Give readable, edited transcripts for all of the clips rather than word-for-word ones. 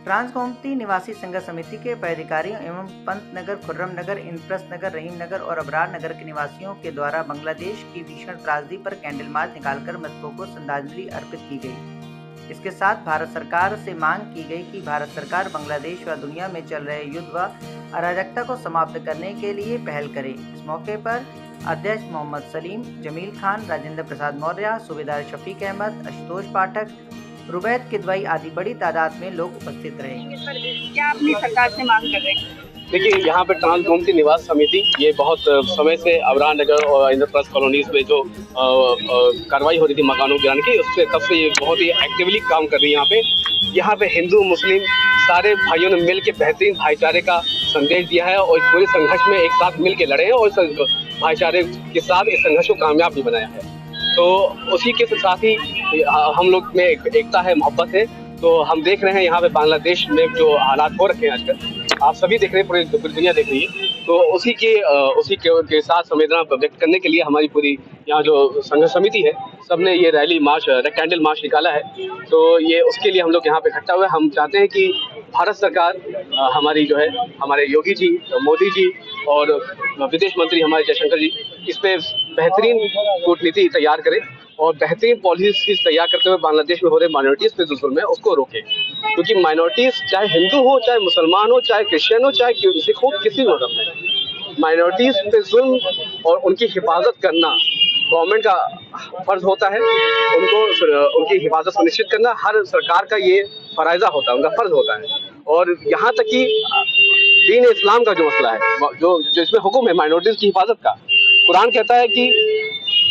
ट्रांसगोमती निवासी संघर्ष समिति के पदाधिकारियों एवं पंतनगर, खुर्रम नगर, इंद्रप्रस्थ नगर, रहीम नगर और अबरार नगर के निवासियों के द्वारा बांग्लादेश की भीषण त्रासदी पर कैंडल मार्च निकालकर मृतकों को श्रद्धांजलि अर्पित की गई। इसके साथ भारत सरकार से मांग की गई कि भारत सरकार बांग्लादेश व दुनिया में चल रहे युद्ध व अराजकता को समाप्त करने के लिए पहल करे। इस मौके पर अध्यक्ष मोहम्मद सलीम, जमील खान, राजेंद्र प्रसाद मौर्य, सूबेदार शफीक अहमद, आशुतोष पाठक, रुबैद किदवई आदि बड़ी तादाद में लोग उपस्थित रहे। क्या अपनी सरकार से मांग कर रहे हैं? देखिए, यहाँ पे ट्रांसगोमती निवास समिति ये बहुत समय से अबरार नगर और इंद्रप्रस्थ कॉलोनीज में जो कार्रवाई हो रही थी मकानों गिराने की, उससे तब से ये बहुत ही एक्टिवली काम कर रही है। यहाँ पे हिंदू मुस्लिम सारे भाइयों ने मिल के बेहतरीन भाईचारे का संदेश दिया है और इस पूरे संघर्ष में एक साथ मिल के लड़े हैं और भाईचारे के साथ इस संघर्ष को कामयाब भी बनाया है। तो उसी के साथ ही हम लोग में एकता है, मोहब्बत है। तो हम देख रहे हैं यहाँ पे बांग्लादेश में जो हालात हो रखे हैं आजकल, आप सभी देख रहे हैं, पूरी दुनिया देख रही है। तो उसी के साथ संवेदना व्यक्त करने के लिए हमारी पूरी यहाँ जो संघर्ष समिति है, सबने ये रैली मार्च, कैंडल मार्च निकाला है। तो ये उसके लिए हम लोग यहाँ पे इकट्ठा हुए। हम चाहते हैं कि भारत सरकार हमारी जो है, हमारे योगी जी, मोदी जी और विदेश मंत्री हमारे जयशंकर जी इस पे बेहतरीन कूटनीति तैयार करें और बेहतरीन पॉलिसी तैयार करते हुए बांग्लादेश में हो रहे माइनॉरिटीज पे जो जुल्म है उसको रोकें। क्योंकि माइनॉरिटीज चाहे हिंदू हो, चाहे मुसलमान हो, चाहे क्रिश्चियन हो, चाहे सिख हो, किसी भी मजहब में माइनॉरिटीज पे जुल्म और उनकी हिफाजत करना गवर्नमेंट का फर्ज होता है। उनकी हिफाजत सुनिश्चित करना हर सरकार का ये फराइजा होता है, उनका फर्ज होता है। और यहाँ तक कि दीन इस्लाम का जो मसला है, जो इसमें हुक्म है माइनॉरिटीज की हिफाजत का, कुरान कहता है कि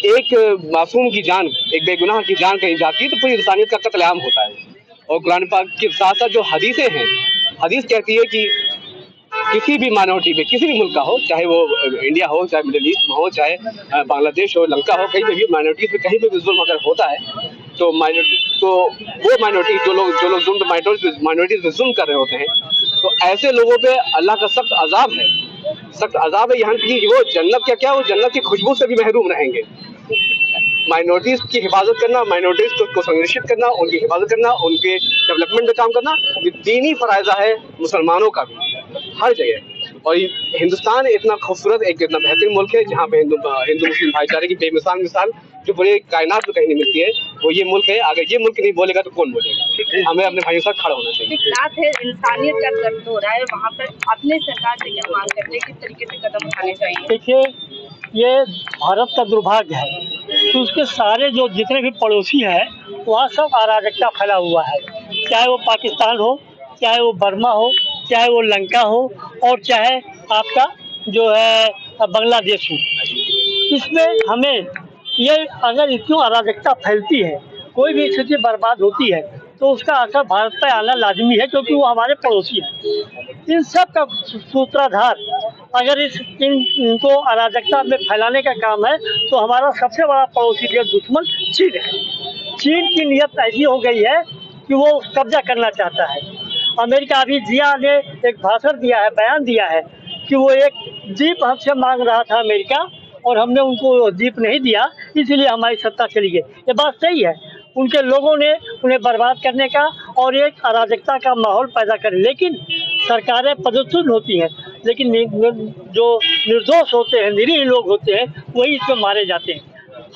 एक मासूम की जान, एक बेगुनाह की जान कहीं जाती है तो पूरी इंसानियत का कत्लेआम होता है। और कुरान पाक के साथ साथ जो हदीसें हैं, हदीस कहती है कि किसी भी माइनॉरिटी में, किसी भी मुल्क का हो, चाहे वो इंडिया हो, चाहे मिडिल ईस्ट में हो, चाहे बांग्लादेश हो, लंका हो, कहीं पे भी माइनॉरिटीज में कहीं पे भी जुल्म अगर होता है तो वो माइनॉरिटी जो लोग माइनॉरिटीज में जुल्म कर रहे होते हैं, तो ऐसे लोगों पे अल्लाह का सख्त अजाब है। सख्त अजाब है यहाँ की, वो जन्नत क्या वो जन्नत की खुशबू से भी महरूम रहेंगे। माइनॉरिटीज की हिफाजत करना, माइनॉरिटीज को संरक्षित करना, उनकी हिफाजत करना, उनके डेवलपमेंट में काम करना, ये दीनी फराइजा है मुसलमानों का भी हर जगह। और हिंदुस्तान इतना खूबसूरत, एक इतना बेहतरीन मुल्क है जहाँ पे हिंदू मुस्लिम भाईचारे की बेमिसाल मिसाल जो पूरे कायनात में कहीं नहीं मिलती है, वो ये मुल्क है। अगर ये मुल्क नहीं बोलेगा तो कौन बोलेगा? हमें अपने भाइयों के साथ खड़ा होना चाहिए। साथ है, इंसानियत का दर्द हो रहा है, वहाँ पर अपने सरकार से क्या मांग करते हैं, किस तरीके से कदम उठाने चाहिए? देखिए, ये भारत का दुर्भाग्य है कि उसके सारे जो जितने भी पड़ोसी हैं वहाँ सब अराजकता फैला हुआ है। चाहे वो पाकिस्तान हो, चाहे वो बर्मा हो, चाहे वो लंका हो और चाहे आपका जो है बांग्लादेश हो। इसमें हमें ये अगर इतनी अराजकता फैलती है, कोई भी स्थिति बर्बाद होती है तो उसका असर भारत पर आना लाजमी है, क्योंकि वो हमारे पड़ोसी हैं। इन सब का सूत्रधार अगर इनको अराजकता में फैलाने का काम है तो हमारा सबसे बड़ा पड़ोसी देश दुश्मन चीन है। चीन की नीयत ऐसी हो गई है कि वो कब्जा करना चाहता है। अमेरिका अभी जिया ने एक भाषण दिया है, बयान दिया है कि वो एक जीप हमसे मांग रहा था अमेरिका, और हमने उनको जीप नहीं दिया, इसलिए हमारी सत्ता चली गई। ये बात सही है, उनके लोगों ने उन्हें बर्बाद करने का और एक अराजकता का माहौल पैदा कर। लेकिन सरकारें पदच्युत होती हैं, लेकिन जो निर्दोष होते हैं, निरीह लोग होते हैं, वही इसमें मारे जाते हैं।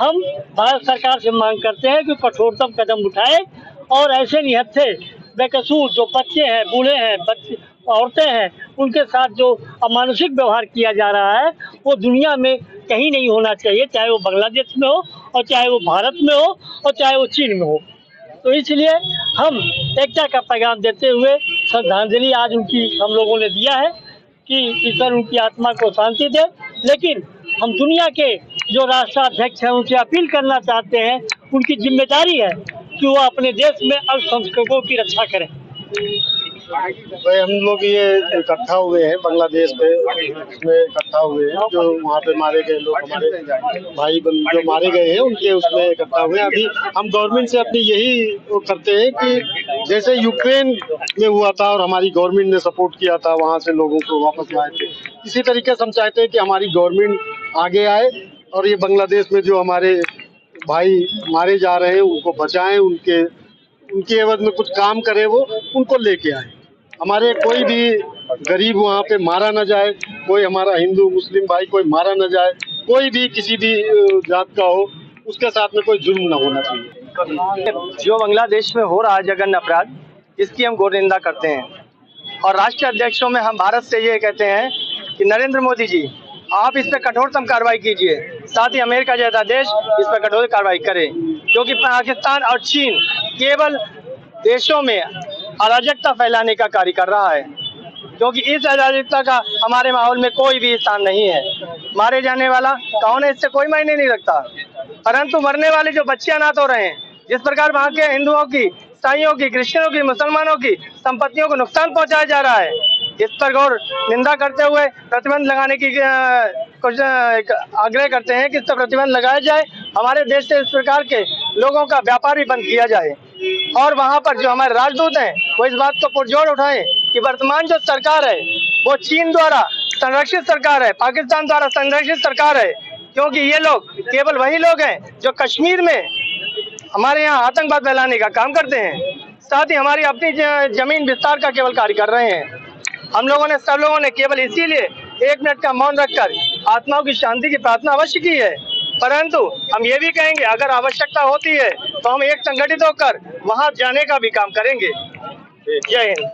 हम भारत सरकार से मांग करते हैं कि कठोरतम कदम उठाए और ऐसे निहत्थे बेकसूर जो बच्चे हैं, बूढ़े हैं, औरतें हैं, उनके साथ जो अमानुषिक व्यवहार किया जा रहा है वो दुनिया में कहीं नहीं होना चाहिए, चाहे वो बांग्लादेश में हो और चाहे वो भारत में हो और चाहे वो चीन में हो। तो इसलिए हम एकता का पैगाम देते हुए श्रद्धांजलि आज उनकी हम लोगों ने दिया है कि ईश्वर उनकी आत्मा को शांति दे। लेकिन हम दुनिया के जो राष्ट्राध्यक्ष हैं उनसे अपील करना चाहते हैं, उनकी जिम्मेदारी है कि वो अपने देश में अल्पसंख्यकों की रक्षा करें। भाई, हम लोग ये इकट्ठा हुए हैं बांग्लादेश में इकट्ठा हुए हैं, जो वहाँ पे मारे गए लोग, हमारे भाई जो मारे गए हैं उनके उसमें इकट्ठा हुए हैं। अभी हम गवर्नमेंट से अपनी यही करते हैं कि जैसे यूक्रेन में हुआ था और हमारी गवर्नमेंट ने सपोर्ट किया था, वहाँ से लोगों को वापस लाए थे, इसी तरीके से हम चाहते हैं कि हमारी गवर्नमेंट आगे आए और ये बांग्लादेश में जो हमारे भाई मारे जा रहे हैं उनको बचाएं, उनके एवज में कुछ काम करे, वो उनको लेके आए। हमारे कोई भी गरीब वहाँ पे मारा न जाए, कोई हमारा हिंदू मुस्लिम भाई कोई मारा न जाए, कोई भी किसी भी जात का हो, उसके साथ में कोई जुर्म न होना चाहिए। जो बांग्लादेश में हो रहा है जघन्य अपराध, इसकी हम घोर निंदा करते हैं और राष्ट्रीय अध्यक्षों में हम भारत से ये कहते हैं कि नरेंद्र मोदी जी, आप इस पर कठोरतम कार्रवाई कीजिए, साथ ही अमेरिका जैसा देश इस पर कठोर कार्रवाई करे, क्योंकि पाकिस्तान और चीन केवल देशों में अराजकता फैलाने का कार्य कर रहा है, क्योंकि इस अराजकता का हमारे माहौल में कोई भी स्थान नहीं है। मारे जाने वाला कौन है इससे कोई मायने नहीं रखता, परंतु मरने वाले जो बच्चे अनाथ हो रहे हैं, जिस प्रकार वहाँ के हिंदुओं की, ईसाइयों की, क्रिश्चियनों की, मुसलमानों की संपत्तियों को नुकसान पहुंचाया जा रहा है, इस पर गौर निंदा करते हुए प्रतिबंध लगाने की कुछ आग्रह करते हैं कि इस पर प्रतिबंध लगाया जाए। हमारे देश से इस प्रकार के लोगों का व्यापार भी बंद किया जाए और वहाँ पर जो हमारे राजदूत हैं वो इस बात को पुरजोर उठाएं कि वर्तमान जो सरकार है वो चीन द्वारा संरक्षित सरकार है, पाकिस्तान द्वारा संरक्षित सरकार है, क्योंकि ये लोग केवल वही लोग हैं जो कश्मीर में हमारे यहाँ आतंकवाद फैलाने का काम करते हैं, साथ ही हमारी अपनी जमीन विस्तार का केवल कार्य कर रहे हैं। हम लोगों ने, सब लोगों ने केवल इसीलिए 1 मिनट का मौन रखकर आत्माओं की शांति की प्रार्थना अवश्य की है, परंतु हम ये भी कहेंगे अगर आवश्यकता होती है तो हम एक संगठित होकर वहां जाने का भी काम करेंगे। जय हिंद।